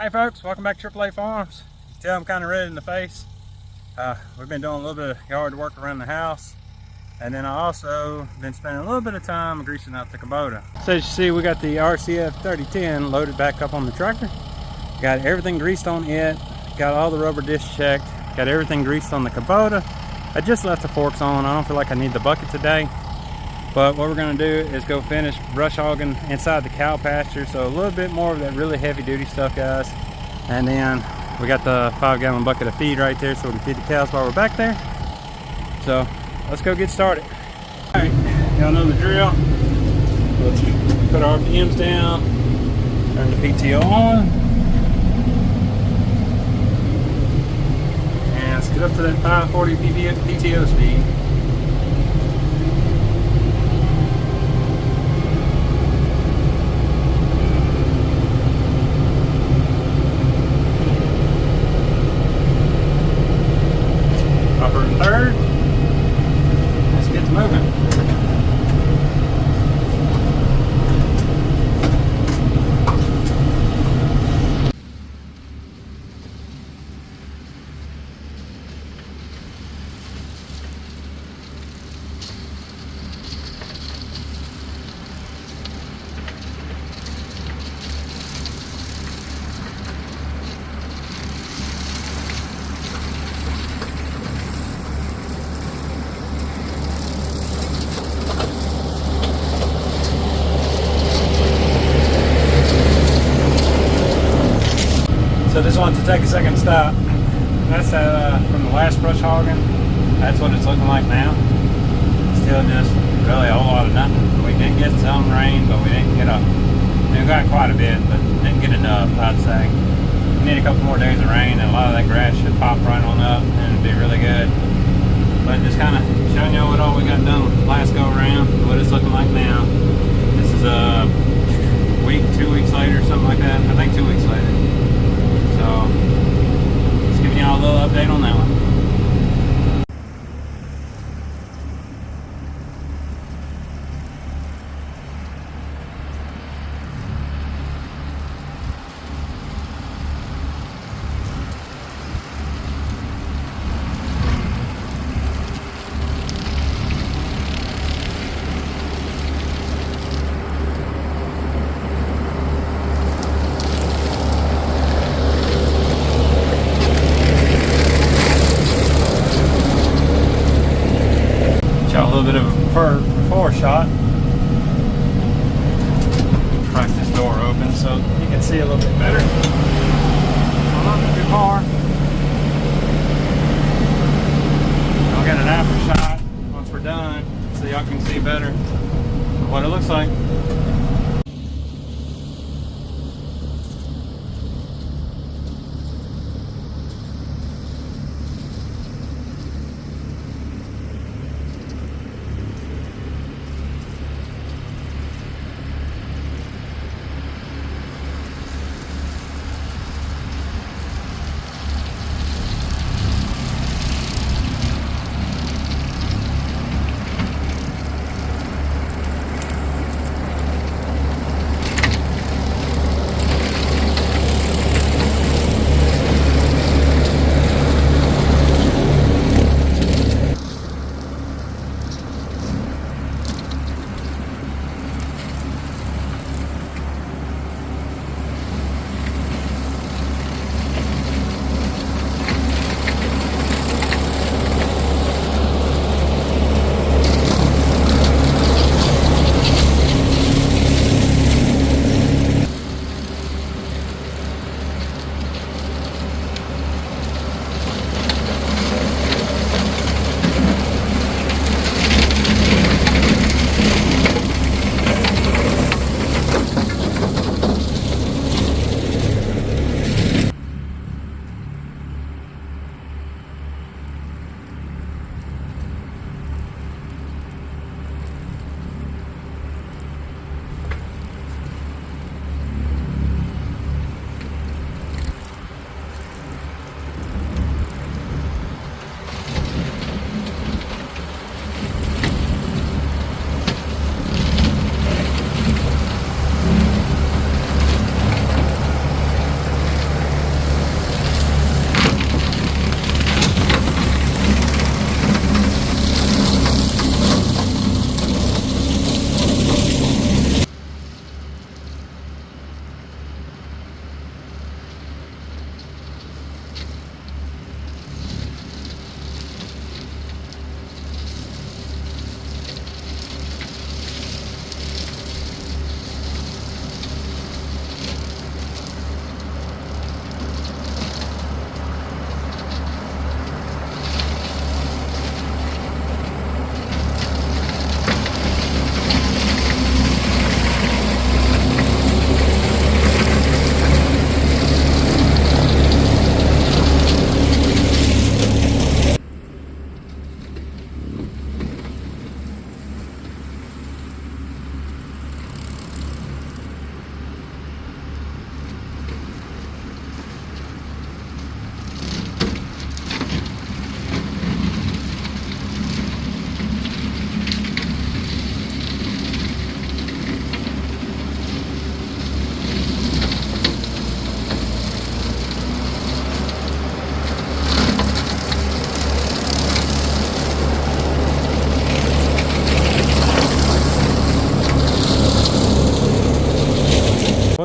Hey folks, welcome back to AAA Farms. You can tell I'm kind of red in the face. We've been doing a little bit of yard work around the house, and then I also been spending a little bit of time greasing up the Kubota. So as you see, we got the RCF 3010 loaded back up on the tractor. Got everything greased on it, got all the rubber discs checked, got everything greased on the Kubota. I just left the forks on. I don't feel like I need the bucket today. But what we're going to do is go finish brush hogging inside the cow pasture. So a little bit more of that really heavy duty stuff, guys. And then we got the 5-gallon bucket of feed right there so we can feed the cows while we're back there. So let's go get started. All right, y'all know the drill. Let's put our RPMs down, turn the PTO on. And let's get up to that 540 PTO speed. Third, let's get moving. So just wanted to take a second stop. That's from the last brush hogging. That's what it's looking like now. Still just really a whole lot of nothing. We did get some rain, but we didn't get we got quite a bit, but didn't get enough, I'd say. We need a couple more days of rain, and a lot of that grass should pop right on up, and it'd be really good. But just kind of showing you what all we got done last go around, what it's looking like now. This is a week, 2 weeks later, something like that. I think 2 weeks later. So, just giving y'all a little update on that one. A little bit of a before shot. Crack this door open so you can see a little bit better. Not too far. I'll get an after shot once we're done so y'all can see better what it looks like.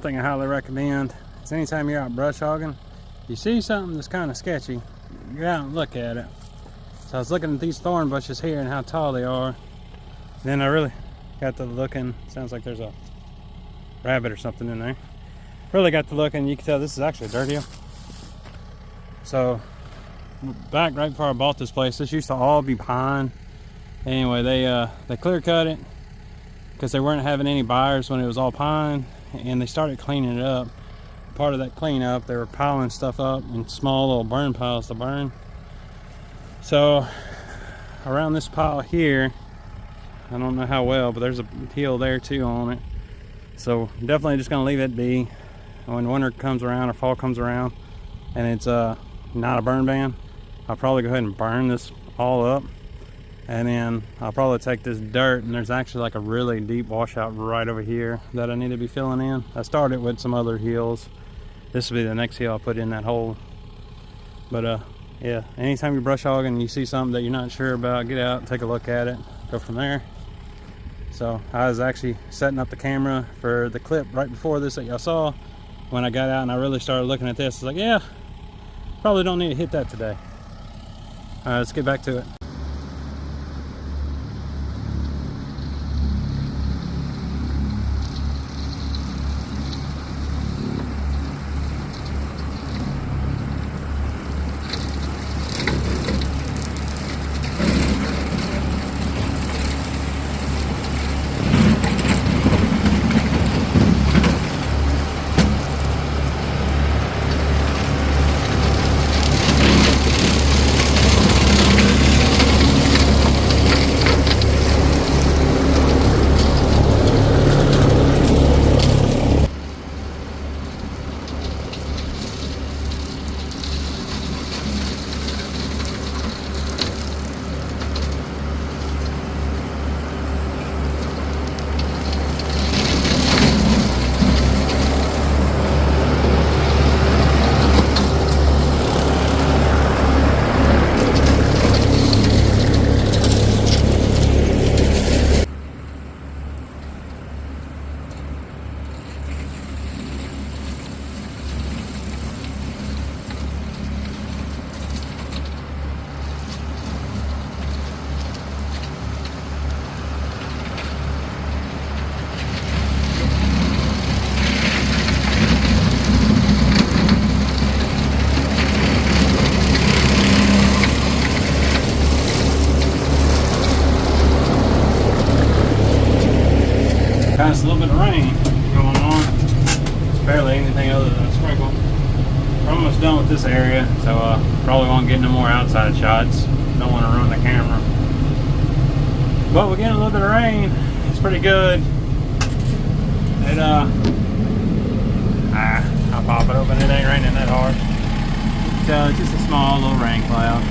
thing I highly recommend is anytime you're out brush hogging, you see something that's kind of sketchy, go out and look at it. So I was looking at these thorn bushes here and how tall they are. Then I really got to looking, sounds like there's a rabbit or something in there. Really got to looking, you can tell this is actually a dirt hill. So back right before I bought this place, this used to all be pine. Anyway, they clear cut it because they weren't having any buyers when it was all pine, and they started cleaning it up. Part of that cleanup, they were piling stuff up in small little burn piles to burn. So around this pile here, I don't know how well, but there's a hill there too on it. So definitely just gonna leave it be. When winter comes around or fall comes around and it's not a burn ban, I'll probably go ahead and burn this all up, and then I'll probably take this dirt, and there's actually like a really deep washout right over here that I need to be filling in. I started with some other hills. This will be the next hill I'll put in that hole. But yeah, anytime you're brush hogging and you see something that you're not sure about, get out, take a look at it, go from there. So I was actually setting up the camera for the clip right before this that y'all saw. When I got out and I really started looking at this, I was like, yeah, probably don't need to hit that today. All right, let's get back to it. Got a little bit of rain going on. It's barely anything other than a sprinkle. We're almost done with this area, so probably won't get no more outside shots. Don't want to ruin the camera. But we're getting a little bit of rain. It's pretty good. It I'll pop it open. It ain't raining that hard. So it's just a small little rain cloud.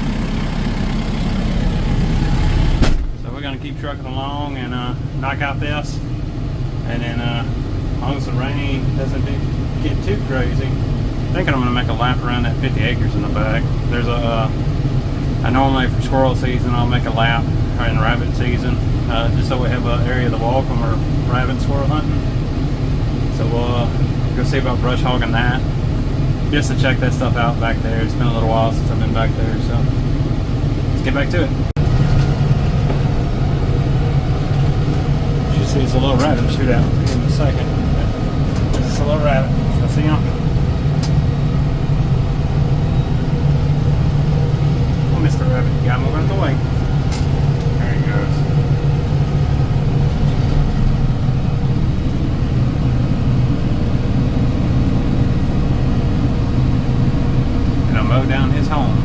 So we're gonna keep trucking along and knock out this. And then as long as the rain doesn't get too crazy, I think I'm going to make a lap around that 50 acres in the back. There's I normally for squirrel season I'll make a lap, or in rabbit season, just so we have an area to walk when we're rabbit and squirrel hunting. So we'll go see about brush hogging that, just to check that stuff out back there. It's been a little while since I've been back there, so let's get back to it. See, it's a little rabbit shootout in a second. It's a little rabbit. I see him. Oh, Mr. Rabbit, you got him over the way. There he goes. And I mowed down his home.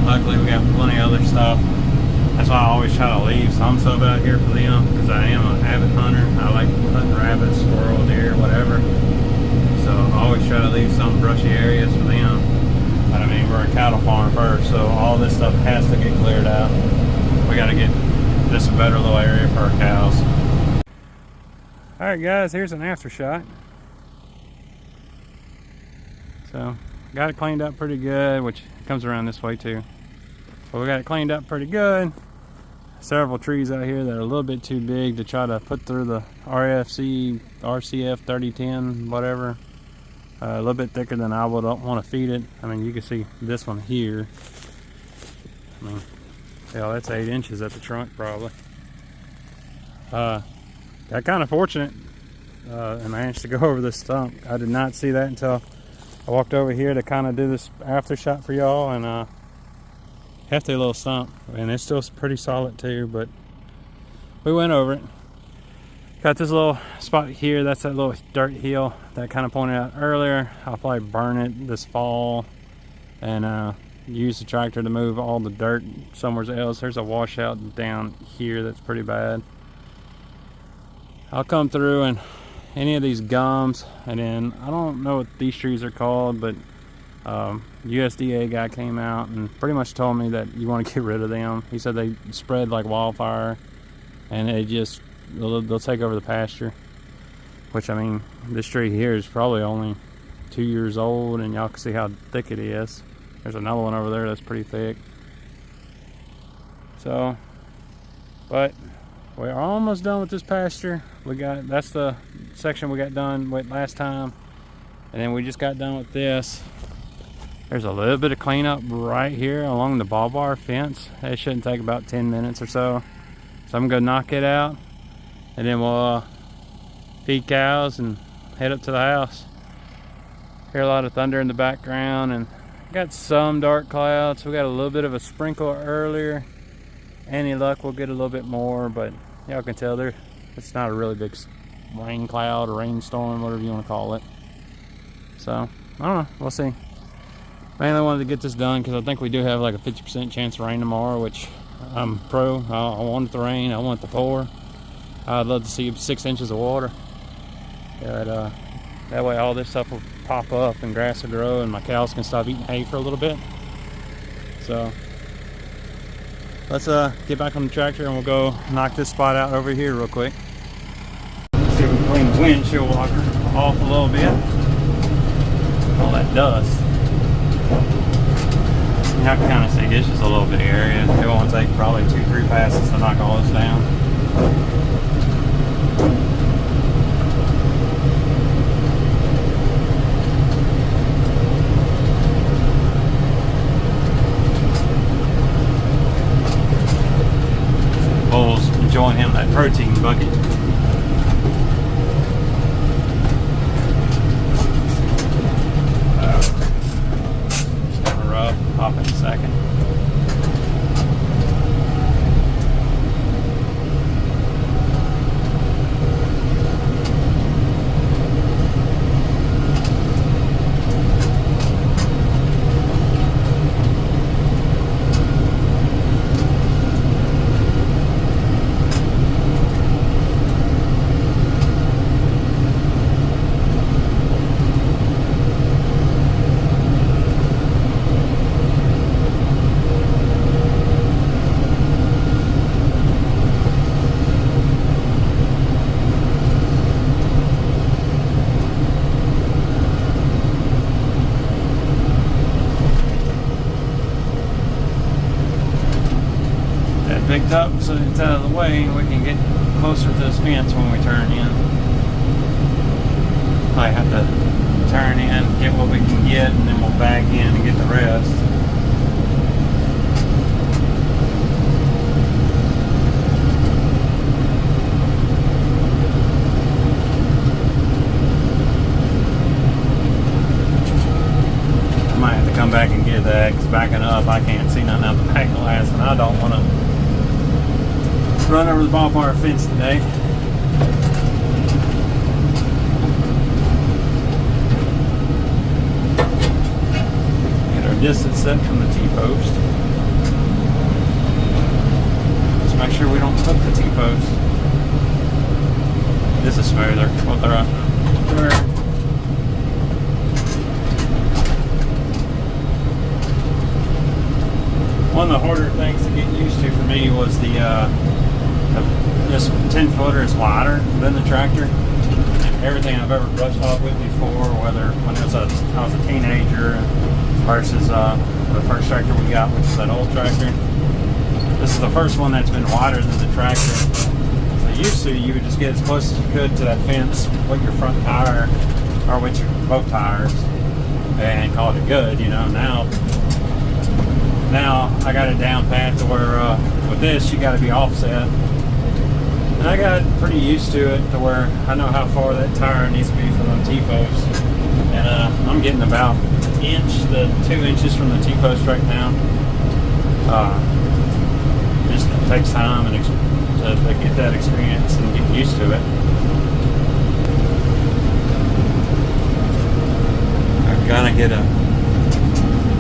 Luckily, we got plenty of other stuff. That's why I always try to leave some stuff out here for them, because I am an avid hunter. I like hunting rabbits, squirrel, deer, whatever. So I always try to leave some brushy areas for them. But I mean, we're a cattle farm first, so all this stuff has to get cleared out. We got to get this a better little area for our cows. All right, guys, here's an after shot. So got it cleaned up pretty good, which comes around this way too. But we got it cleaned up pretty good. several trees out here that are a little bit too big to try to put through the RCF 3010, whatever. A little bit thicker than I would want to feed it. I mean, you can see this one here. I mean, yeah, that's 8 inches at the trunk probably. Got kind of fortunate and managed to go over this stump. I did not see that until I walked over here to kind of do this after shot for y'all, and hefty little stump, and it's still pretty solid too, but we went over it. Got this little spot here, that's that little dirt hill that I kind of pointed out earlier. I'll probably burn it this fall and use the tractor to move all the dirt somewhere else. There's a washout down here that's pretty bad. I'll come through and any of these gums, and then I don't know what these trees are called, but USDA guy came out and pretty much told me that you want to get rid of them. He said they spread like wildfire and they'll take over the pasture, which, I mean, this tree here is probably only 2 years old, and y'all can see how thick it is. There's another one over there that's pretty thick. So, but we're almost done with this pasture. That's the section we got done with last time, and then we just got done with this. There's a little bit of cleanup right here along the ball bar fence. It shouldn't take about 10 minutes or so. So I'm gonna knock it out, and then we'll feed cows and head up to the house. Hear a lot of thunder in the background, and got some dark clouds. We got a little bit of a sprinkle earlier. Any luck, we'll get a little bit more, but y'all can tell it's not a really big rain cloud or rainstorm, whatever you want to call it. So I don't know, we'll see. Mainly wanted to get this done because I think we do have like a 50% chance of rain tomorrow, which I'm pro. I want it to rain, I want it to pour. I'd love to see 6 inches of water. That way all this stuff will pop up and grass will grow and my cows can stop eating hay for a little bit. So let's get back on the tractor and we'll go knock this spot out over here real quick. Let's see if we can clean the windshield walker off a little bit. All that dust. Y'all can kind of see this is a little big area. It won't take probably 2-3 passes to knock all this down. Bull's enjoying him that protein bucket. Pop in a second. Picked up so it's out of the way and we can get closer to this fence when we turn in. I have to turn in, get what we can get, and then we'll back in and get the rest. I might have to come back and get that because backing up I can't see nothing out the back glass, and I don't want to run over the ballpark fence today. Get our distance set from the T-post. Just make sure we don't hook the T-post. This is smoother. Well, one of the harder things to get used to for me was this 10-footer is wider than the tractor. And everything I've ever brushed off with before, whether when I was a teenager versus the first tractor we got, which is that old tractor, This is the first one that's been wider than the tractor. So used to, you would just get as close as you could to that fence with your front tire, or with your both tires, and call it good, you know. Now I got it down pat to where with this you got to be offset, and I got pretty used to it to where I know how far that tire needs to be from the T-post, and I'm getting about an inch to 2 inches from the T-post right now. Just takes time and to get that experience and get used to it. I'm gonna get a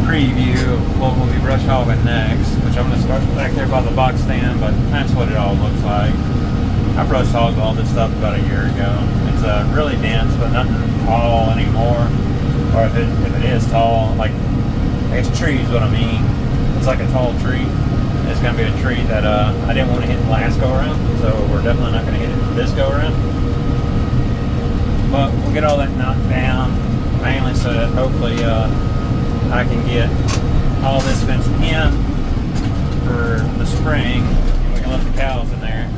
preview of what we'll be brush hogging next, which I'm gonna start back there by the box stand, but that's what it all looks like. I brush hogged all this stuff about a year ago. It's really dense, but nothing tall anymore. Or if it is tall, like it's trees, what I mean. It's like a tall tree. It's gonna be a tree that I didn't want to hit the last go around, so we're definitely not gonna hit it this go around. But we'll get all that knocked down, mainly so that hopefully I can get all this fence in for the spring, and we can let the cows in there,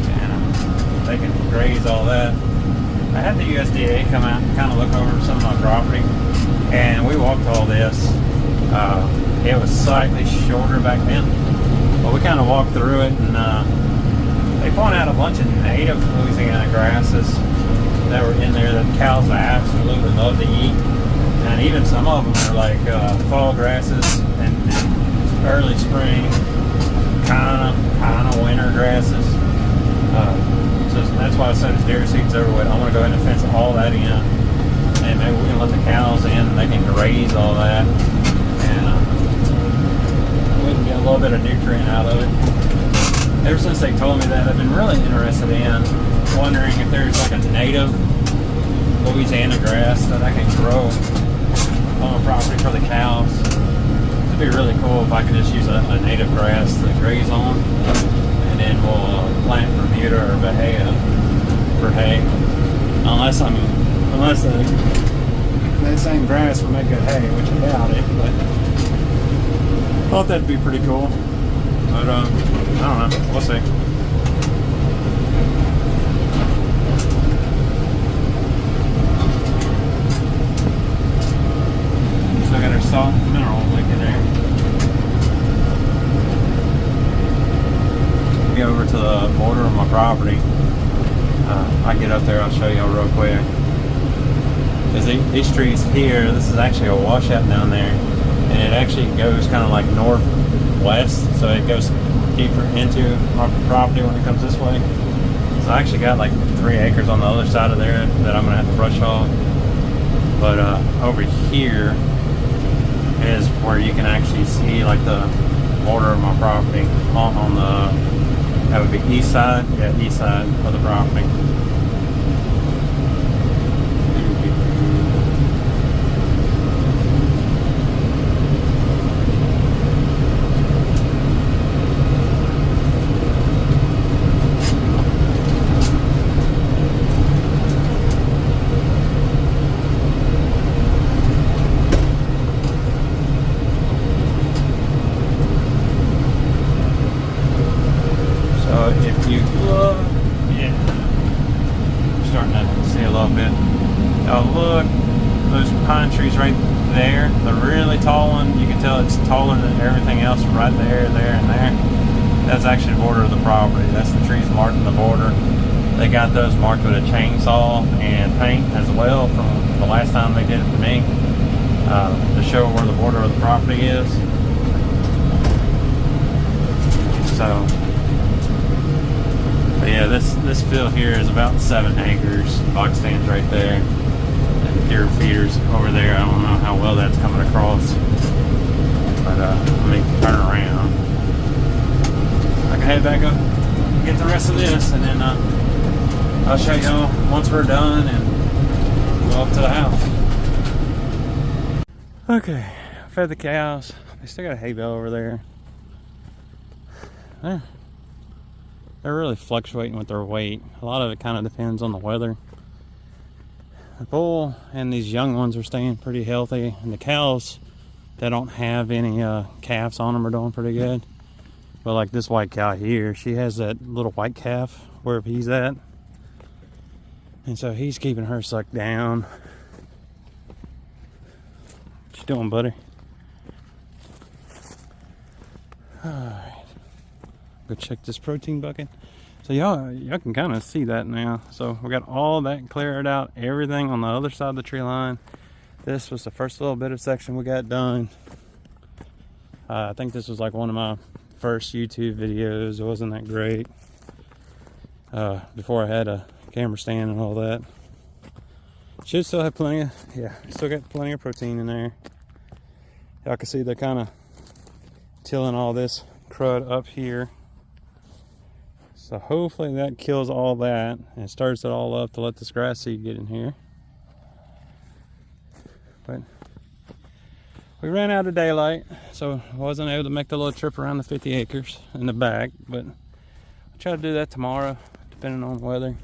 and they can graze all that. I had the USDA come out and kind of look over some of my property, and we walked all this. It was slightly shorter back then, but we kind of walked through it, and they pointed out a bunch of native Louisiana grasses that were in there that cows absolutely love to eat. And even some of them are like fall grasses and early spring, kind of winter grasses. So that's why I said it's deer seeds everywhere. I'm going to go ahead and fence all that in, and maybe we can let the cows in and they can graze all that, and we can get a little bit of nutrient out of it. Ever since they told me that, I've been really interested in wondering if there's like a native Louisiana grass that I can grow on a property for the cows. It'd be really cool if I could just use a native grass to graze on, and then we'll plant Bermuda or Bahia for hay. Unless that same grass will make good hay, which I doubt it, but I thought that'd be pretty cool. But I don't know, we'll see. Still got our salt and mineral lick in there. Go over to the border of my property. I get up there, I'll show y'all real quick. Because these trees here, this is actually a washout down there, and it actually goes kind of like northwest, so it goes deeper into my property when it comes this way. So I actually got like 3 acres on the other side of there that I'm gonna have to brush hog. But over here is where you can actually see like the border of my property on the, that would be east side, yeah, east side of the property. If you look, yeah, I'm starting to see a little bit. Now look, those pine trees right there, the really tall one, you can tell it's taller than everything else right there, there, and there. That's actually the border of the property. That's the trees marking the border. They got those marked with a chainsaw and paint as well from the last time they did it for me, to show where the border of the property is. So, but yeah, this field here is about 7 acres. Box stands right there, and deer feeders over there. I don't know how well that's coming across, but let me turn around. I can head back up, get the rest of this, and then I'll show y'all once we're done and go up to the house. Okay, fed the cows. They still got a hay bale over there. They're really fluctuating with their weight. A lot of it kind of depends on the weather. The bull and these young ones are staying pretty healthy, and the cows that don't have any calves on them are doing pretty good. But like this white cow here, she has that little white calf wherever he's at. And so he's keeping her sucked down. What you doing, buddy? Alright. Go check this protein bucket. So y'all can kind of see that now. So we got all that cleared out, everything on the other side of the tree line. This was the first little bit of section we got done. I think this was like one of my first YouTube videos. It wasn't that great. Before I had a camera stand and all that. Should still have plenty of, still got plenty of protein in there. Y'all can see they're kind of tilling all this crud up here. So hopefully that kills all that and starts it all up to let this grass seed get in here. But we ran out of daylight, so I wasn't able to make the little trip around the 50 acres in the back, but I'll try to do that tomorrow, depending on the weather.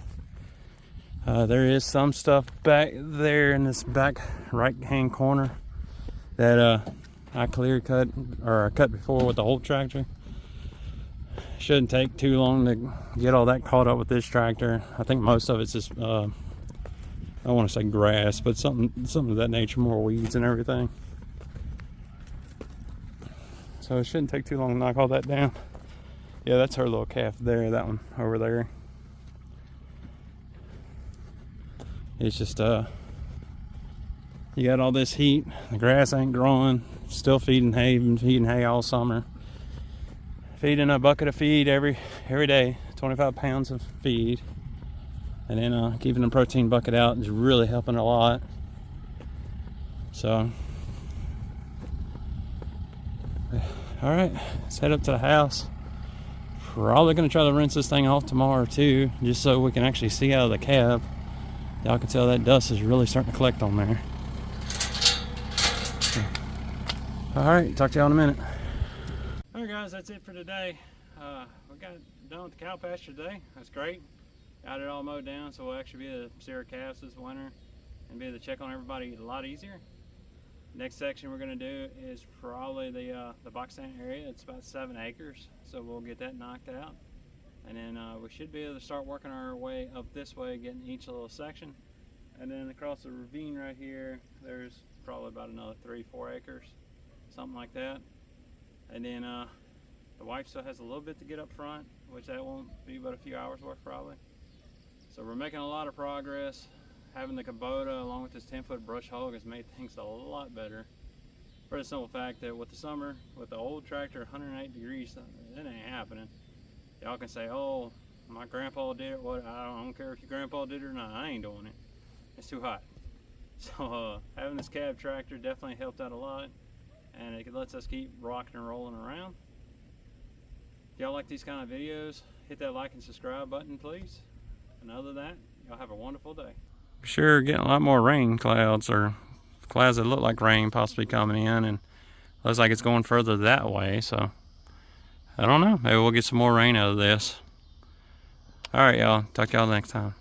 There is some stuff back there in this back right hand corner that I clear cut, or I cut before with the old tractor. Shouldn't take too long to get all that caught up with this tractor. I think most of it's just I don't want to say grass, but something of that nature, more weeds and everything. So it shouldn't take too long to knock all that down. Yeah, that's her little calf there, that one over there. It's just you got all this heat, the grass ain't growing, still feeding hay, been feeding hay all summer. Feeding a bucket of feed every day, 25 pounds of feed. And then keeping the protein bucket out is really helping a lot. So, all right, let's head up to the house. Probably gonna try to rinse this thing off tomorrow too, just so we can actually see out of the cab. Y'all can tell that dust is really starting to collect on there. All right, talk to y'all in a minute. All right, guys, that's it for today. We got done with the cow pasture today. That's great. Got it all mowed down, so we'll actually be able to see our calves this winter and be able to check on everybody a lot easier. Next section we're going to do is probably the box stand area. It's about 7 acres, so we'll get that knocked out. And then we should be able to start working our way up this way, getting each little section. And then across the ravine right here, there's probably about another 3-4 acres, something like that. And then the wife still has a little bit to get up front, which that won't be but a few hours worth probably. So we're making a lot of progress. Having the Kubota along with this 10-foot brush hog has made things a lot better. For the simple fact that with the summer, with the old tractor 108 degrees, it ain't happening. Y'all can say, oh, my grandpa did it. What? I don't care if your grandpa did it or not. I ain't doing it. It's too hot. So having this cab tractor definitely helped out a lot. And it lets us keep rocking and rolling around. If y'all like these kind of videos, hit that like and subscribe button, please. And other than that, y'all have a wonderful day. Sure, getting a lot more rain clouds, or clouds that look like rain possibly coming in, and looks like it's going further that way, so I don't know. Maybe we'll get some more rain out of this. All right, y'all. Talk to y'all next time.